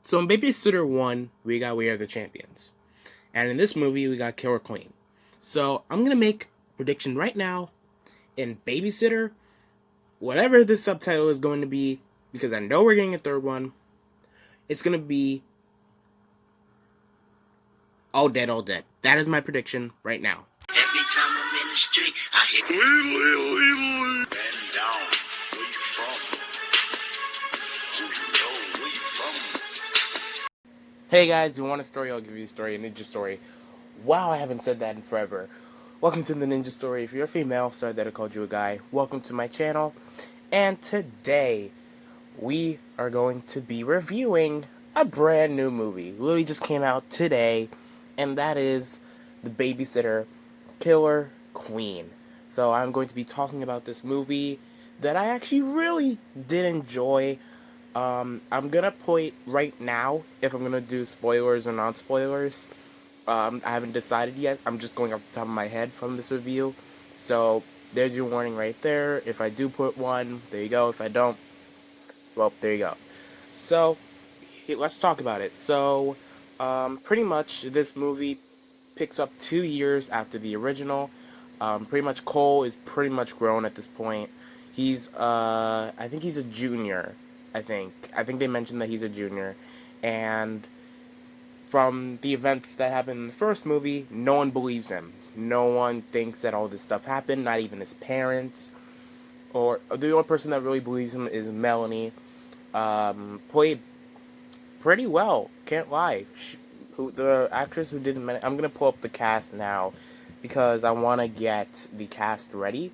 So in Babysitter 1, we got We Are the Champions. And in this movie, we got Killer Queen. So I'm going to make a prediction right now in Babysitter, whatever the subtitle is going to be, because I know we're getting a third one, it's going to be All Dead, All Dead. That is my prediction right now. Every time I'm in the street, I hear man down. Where you from? Who you know? Where you from? Hey guys, you want a story? I'll give you a story, a ninja story. Wow, I haven't said that in forever. Welcome to the ninja story. If you're a female, sorry that I called you a guy. Welcome to my channel. And today, we are going to be reviewing a brand new movie. Literally just came out today, and that is The Babysitter, Killer Queen. So I'm going to be talking about this movie that I actually really did enjoy. I'm gonna point right now if I'm gonna do spoilers or non-spoilers. I haven't decided yet. I'm just going off the top of my head from this review. So there's your warning right there. If I do put one, there you go. If I don't, well, there you go. So let's talk about it. So pretty much this movie picks up 2 years after the original. Pretty much Cole is pretty much grown at this point. He's I think he's a junior. I think they mentioned that he's a junior, and from the events that happened in the first movie, no one believes him. No one thinks that all this stuff happened, not even his parents. Or the only person that really believes him is Melanie. Played pretty well, can't lie. The actress who did I'm going to pull up the cast now because I want to get the cast ready,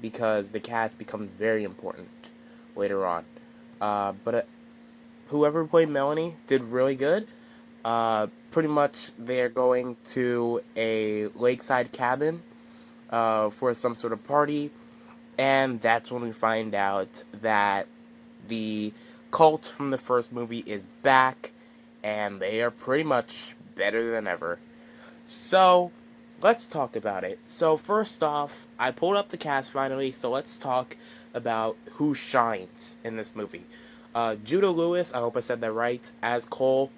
because the cast becomes very important later on. But whoever played Melanie did really good. Pretty much they're going to a lakeside cabin for some sort of party, and that's when we find out that the cult from the first movie is back, and they are pretty much better than ever. So let's talk about it. So first off, I pulled up the cast finally, so let's talk about who shines in this movie. Judah Lewis, I hope I said that right, as Cole.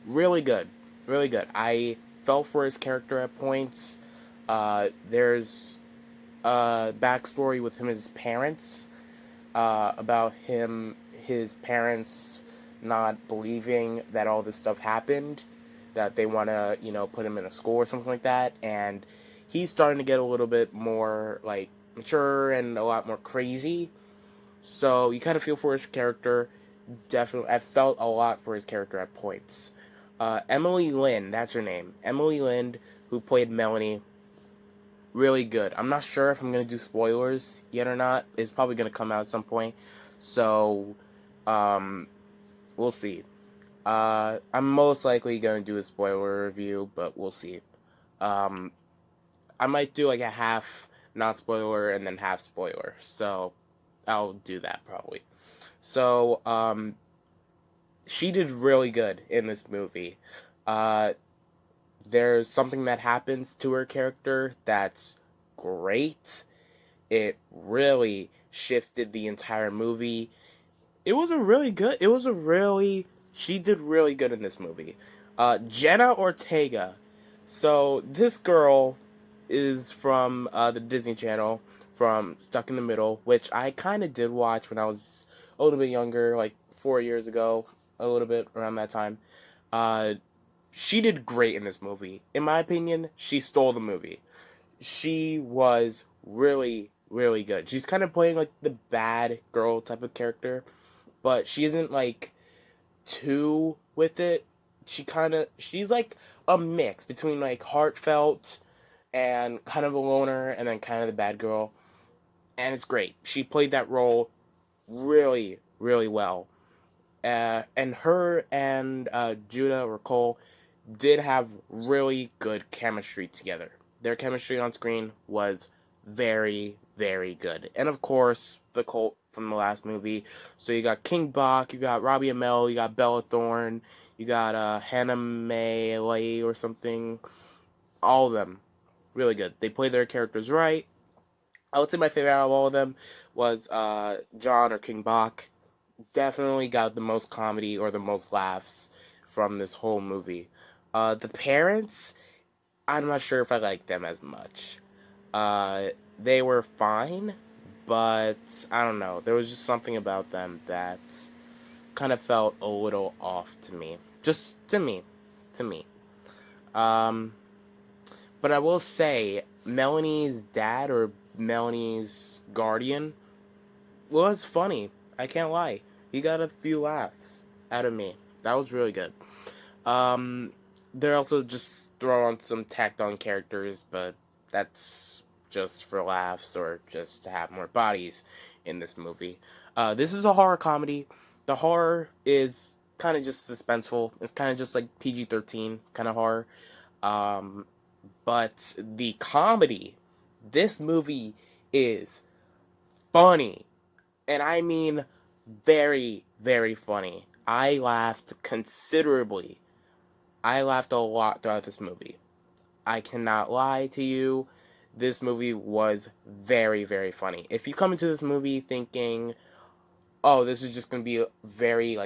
Really good. Really good. I fell for his character at points. There's a backstory with him and his parents, about his parents not believing that all this stuff happened, that they want to, put him in a school or something like that, and he's starting to get a little bit more, mature and a lot more crazy, so you kind of feel for his character. Definitely, I felt a lot for his character at points. Emily Lynn, that's her name. Emily Lynn, who played Melanie, really good. I'm not sure if I'm going to do spoilers yet or not. It's probably going to come out at some point. So, we'll see. I'm most likely going to do a spoiler review, but we'll see. I might do like a half not spoiler and then half spoiler. So, I'll do that probably. So, she did really good in this movie. There's something that happens to her character that's great. It really shifted the entire movie. She did really good in this movie. Jenna Ortega. So, this girl is from the Disney Channel, from Stuck in the Middle, which I kind of did watch when I was a little bit younger, like 4 years ago, a little bit around that time. She did great in this movie. In my opinion, she stole the movie. She was really, really good. She's kind of playing like the bad girl type of character, but she isn't like too with it. She's like a mix between like heartfelt and kind of a loner, and then kind of the bad girl. And it's great. She played that role really, really well. And her and Judah or Cole did have really good chemistry together. Their chemistry on screen was very, very good. And of course, the cult from the last movie. So you got King Bach, you got Robbie Amell, you got Bella Thorne, you got Hannah May Lay or something. All of them, really good. They played their characters right. I would say my favorite out of all of them was John or King Bach. definitely got the most comedy or the most laughs from this whole movie. The parents, I'm not sure if I like them as much. Uh, they were fine, but I don't know. There was just something about them that kind of felt a little off to me. Just to me. To me. Um, but I will say, Melanie's dad or Melanie's guardian was funny. I can't lie. He got a few laughs out of me. That was really good. Um, they're also just throw on some tacked on characters, but that's just for laughs or just to have more bodies in this movie. This is a horror comedy. The horror is kind of just suspenseful. It's kind of just like PG-13 kind of horror. Um, but the comedy, this movie is funny. And I mean very, very funny. I laughed considerably. I laughed a lot throughout this movie. I cannot lie to you. This movie was very, very funny. If you come into this movie thinking, oh, this is just going to be a very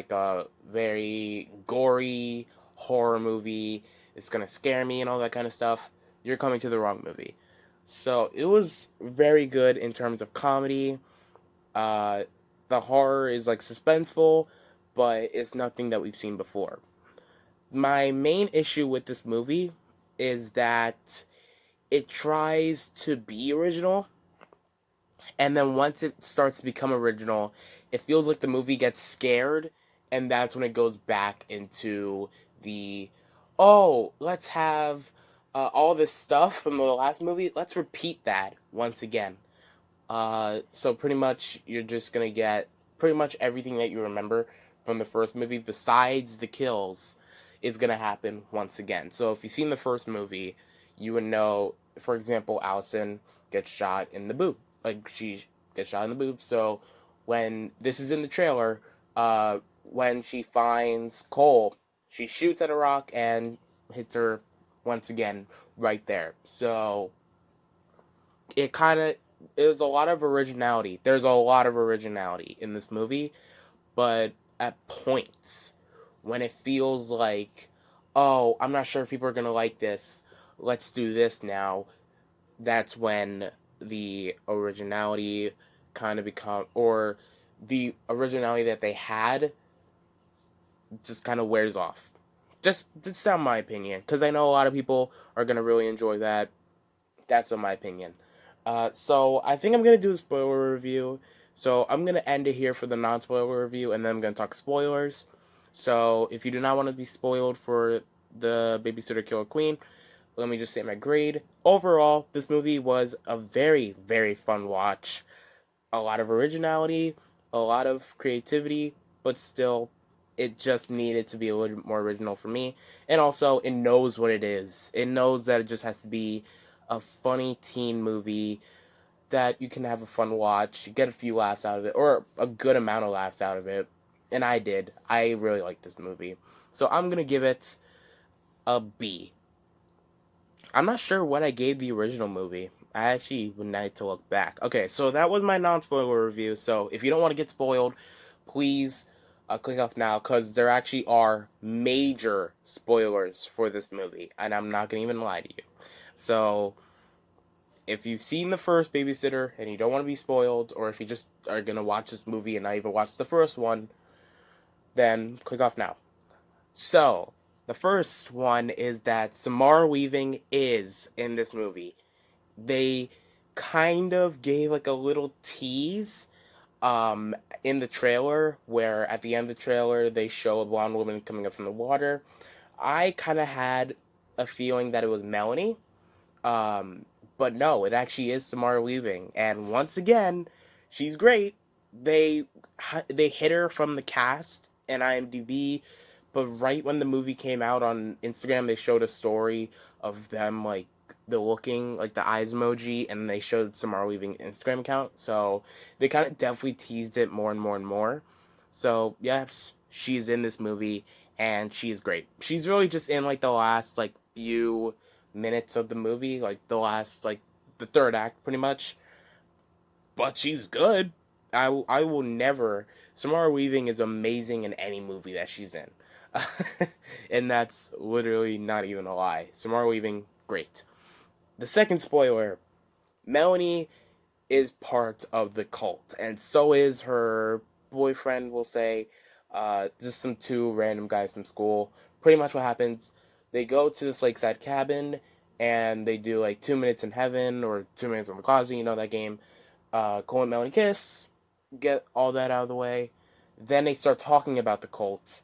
gory horror movie, it's going to scare me and all that kind of stuff, you're coming to the wrong movie. So it was very good in terms of comedy. Uh, the horror is like suspenseful, but it's nothing that we've seen before. My main issue with this movie is that it tries to be original, and then once it starts to become original, it feels like the movie gets scared, and that's when it goes back into the, oh, let's have all this stuff from the last movie, let's repeat that once again. So pretty much you're just gonna get pretty much everything that you remember from the first movie, besides the kills, is gonna happen once again. So if you've seen the first movie, you would know, for example, Allison gets shot in the boob. Like she gets shot in the boob. So when this is in the trailer, when she finds Cole, she shoots at a rock and hits her once again right there. So it kind of, there's a lot of originality. There's a lot of originality in this movie, but at points when it feels like, oh, I'm not sure if people are gonna like this. Let's do this now. That's when the originality kind of become, or the originality that they had just kind of wears off. Just down my opinion, because I know a lot of people are gonna really enjoy that. That's in my opinion. So I think I'm gonna do a spoiler review. So I'm gonna end it here for the non-spoiler review, and then I'm gonna talk spoilers. So if you do not want to be spoiled for the Babysitter Killer Queen, let me just say my grade. Overall, this movie was a very, very fun watch. A lot of originality, a lot of creativity, but still, it just needed to be a little bit more original for me. And also, it knows what it is. It knows that it just has to be a funny teen movie that you can have a fun watch, get a few laughs out of it, or a good amount of laughs out of it. And I did. I really liked this movie. So I'm going to give it a B. I'm not sure what I gave the original movie. I actually would need to look back. Okay, so that was my non-spoiler review. So if you don't want to get spoiled, please click off now, because there actually are major spoilers for this movie, and I'm not going to even lie to you. So if you've seen the first Babysitter and you don't want to be spoiled, or if you just are going to watch this movie and not even watch the first one, then click off now. So, the first one is that Samara Weaving is in this movie. They kind of gave like a little tease in the trailer, where at the end of the trailer they show a blonde woman coming up from the water. I kind of had a feeling that it was Melanie, um, but no, it actually is Samara Weaving, and once again, she's great. They they hit her from the cast and IMDb, but right when the movie came out on Instagram, they showed a story of them like the looking like the eyes emoji, and they showed Samara Weaving Instagram account. So they kind of definitely teased it more and more and more. So yes, she's in this movie and she is great. She's really just in like the last like few minutes of the movie, like the third act pretty much. But she's good. I will never Samara Weaving is amazing in any movie that she's in. And that's literally not even a lie. Samara Weaving, great. The second spoiler, Melanie is part of the cult, and so is her boyfriend, we'll say. Just some two random guys from school. Pretty much what happens, they go to this lakeside cabin, and they do like 2 minutes in heaven, or 2 minutes in the closet, you know that game. Cole and Melanie kiss, get all that out of the way. Then they start talking about the cult,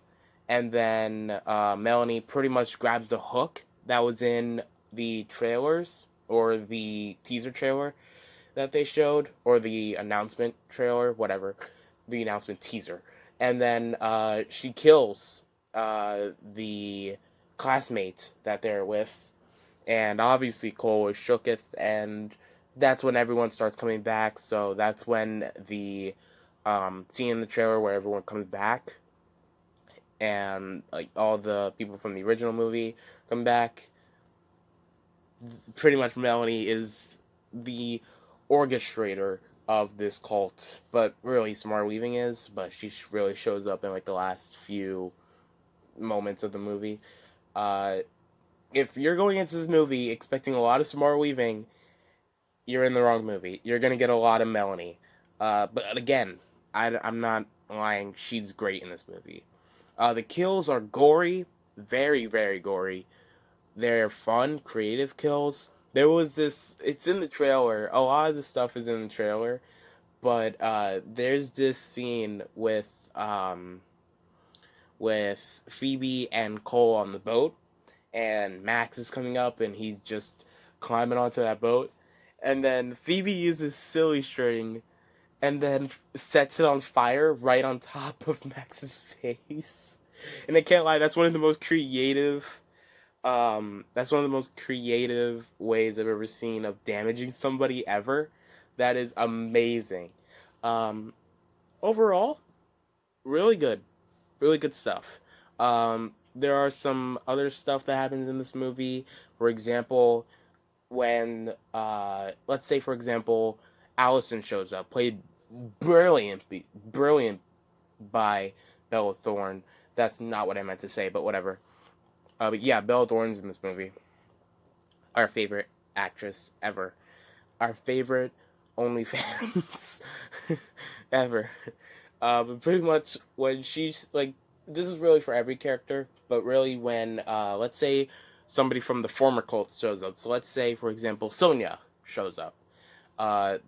and then Melanie pretty much grabs the hook that was in the trailers, or the teaser trailer that they showed, or the announcement trailer, whatever, the announcement teaser. And then she kills the classmate that they're with, and obviously Cole is shooketh, and that's when everyone starts coming back. So that's when the scene in the trailer where everyone comes back, and like all the people from the original movie come back. Pretty much Melanie is the orchestrator of this cult, but really Samara Weaving is, but she really shows up in like the last few moments of the movie. Uh, if you're going into this movie expecting a lot of Samara Weaving, you're in the wrong movie. You're gonna get a lot of Melanie. But again, I'm not lying. She's great in this movie. The kills are gory, very, very gory. They're fun, creative kills. There was this. It's in the trailer. A lot of the stuff is in the trailer, but there's this scene with Phoebe and Cole on the boat, and Max is coming up, and he's just climbing onto that boat, and then Phoebe uses silly string, and then sets it on fire right on top of Max's face. And I can't lie, that's one of the most creative ways I've ever seen of damaging somebody ever. That is amazing. Um, Overall, really good, really good stuff. There are some other stuff that happens in this movie. For example, when let's say for example, Allison shows up, played brilliant by Bella Thorne. That's not what I meant to say, but whatever. But yeah, Bella Thorne's in this movie. Our favorite actress ever. Our favorite OnlyFans ever. But pretty much when she's like, this is really for every character, but really when, let's say, somebody from the former cult shows up. So let's say, for example, Sonia shows up.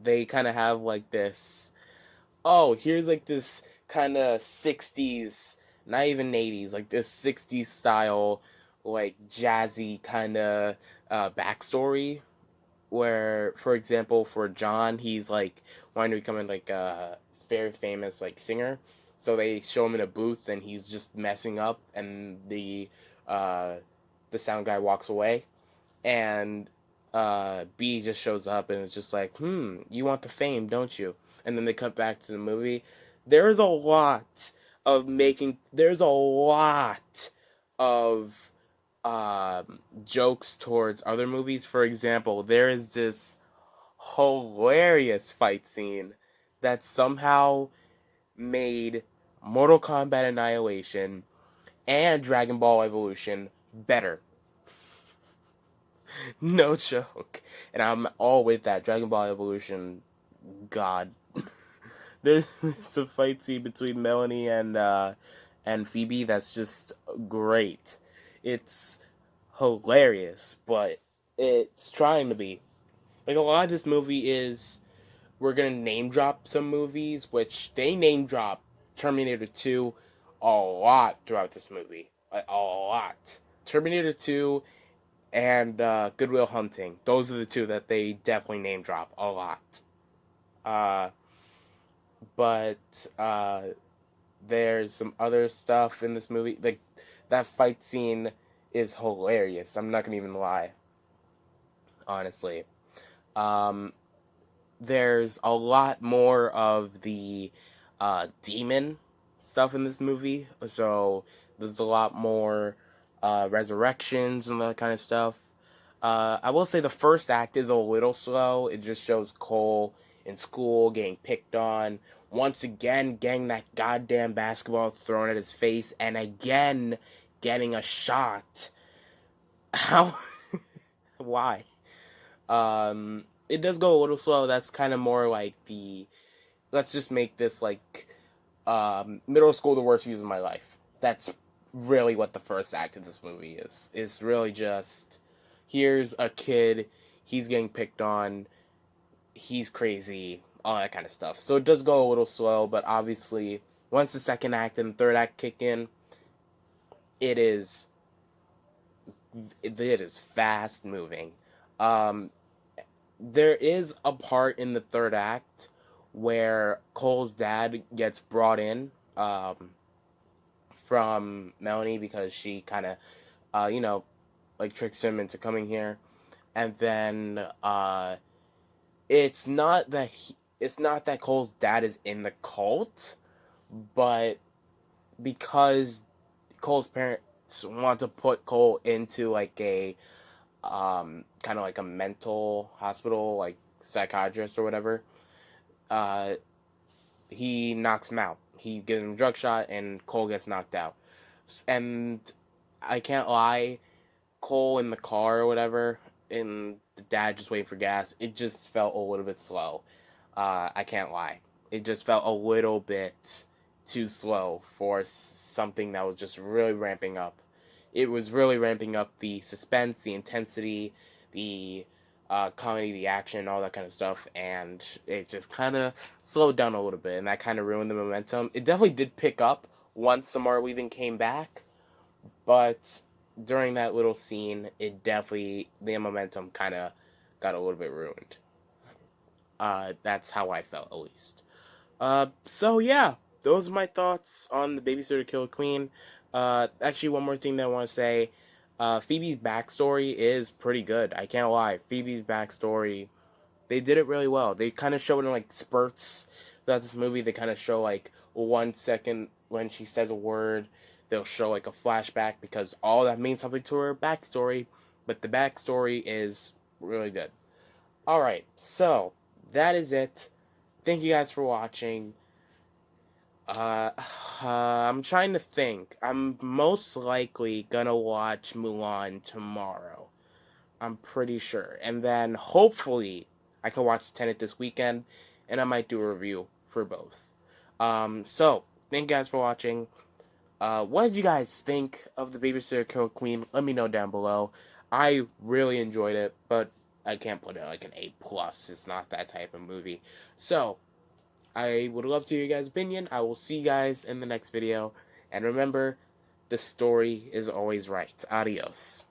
They kind of have like this, oh, here's like this kind of 60s, not even 80s, like this 60s style, like jazzy kind of backstory. Where, for example, for John, he's like wanting to become like a very famous like singer. So they show him in a booth, and he's just messing up, and uh, the sound guy walks away, and B just shows up and is just like, you want the fame, don't you? And then they cut back to the movie. There's a lot there's a lot of jokes towards other movies. For example, there is this hilarious fight scene that somehow made Mortal Kombat Annihilation and Dragon Ball Evolution better. No joke. And I'm all with that. Dragon Ball Evolution, God. There's a fight scene between Melanie and Phoebe that's just great. It's hilarious, but it's trying to be. Like, a lot of this movie is, we're gonna name drop some movies, which they name drop Terminator 2 a lot throughout this movie. A lot. Terminator 2 and Good Will Hunting. Those are the two that they definitely name drop a lot. Uh, but there's some other stuff in this movie. Like, that fight scene is hilarious. I'm not gonna even lie. Honestly. Um, there's a lot more of the demon stuff in this movie. So there's a lot more resurrections and that kind of stuff. I will say the first act is a little slow. It just shows Cole in school getting picked on. once again getting that goddamn basketball thrown at his face, and again getting a shot. How? Why? It does go a little slow. That's kind of more like the, let's just make this like middle school, the worst years of my life. That's really what the first act of this movie is. It's really just, here's a kid, he's getting picked on, he's crazy, all that kind of stuff. So it does go a little slow, but obviously once the second act and third act kick in, it is fast moving. Um, there is a part in the third act where Cole's dad gets brought in from Melanie because she kind of, like tricks him into coming here, and then it's not that Cole's dad is in the cult, but because Cole's parents want to put Cole into like a kind of like a mental hospital, like psychiatrist or whatever, uh, he knocks him out. He gives him a drug shot, and Cole gets knocked out. And I can't lie, Cole in the car or whatever, and the dad just waiting for gas, it just felt a little bit slow. I can't lie. It just felt a little bit too slow for something that was just really ramping up. It was really ramping up the suspense, the intensity, the comedy, the action, all that kind of stuff, and it just kind of slowed down a little bit, and that kind of ruined the momentum. It definitely did pick up once Samara Weaving came back, but during that little scene, it definitely, the momentum kind of got a little bit ruined. That's how I felt, at least. So yeah, those are my thoughts on the Babysitter Killer Queen. Actually, one more thing that I want to say. Phoebe's backstory is pretty good. I can't lie. Phoebe's backstory, they did it really well. They kind of show it in like spurts throughout this movie. They kind of show like 1 second when she says a word. They'll show like a flashback because all that means something to her backstory. But the backstory is really good. Alright, so that is it. Thank you guys for watching. Uh, I'm trying to think. I'm most likely gonna watch Mulan tomorrow. I'm pretty sure. And then hopefully I can watch Tenet this weekend, and I might do a review for both. So thank you guys for watching. What did you guys think of the Babysitter Killer Queen? Let me know down below. I really enjoyed it, but I can't put it like an A+. It's not that type of movie. So I would love to hear your guys' opinion. I will see you guys in the next video. And remember, the story is always right. Adios.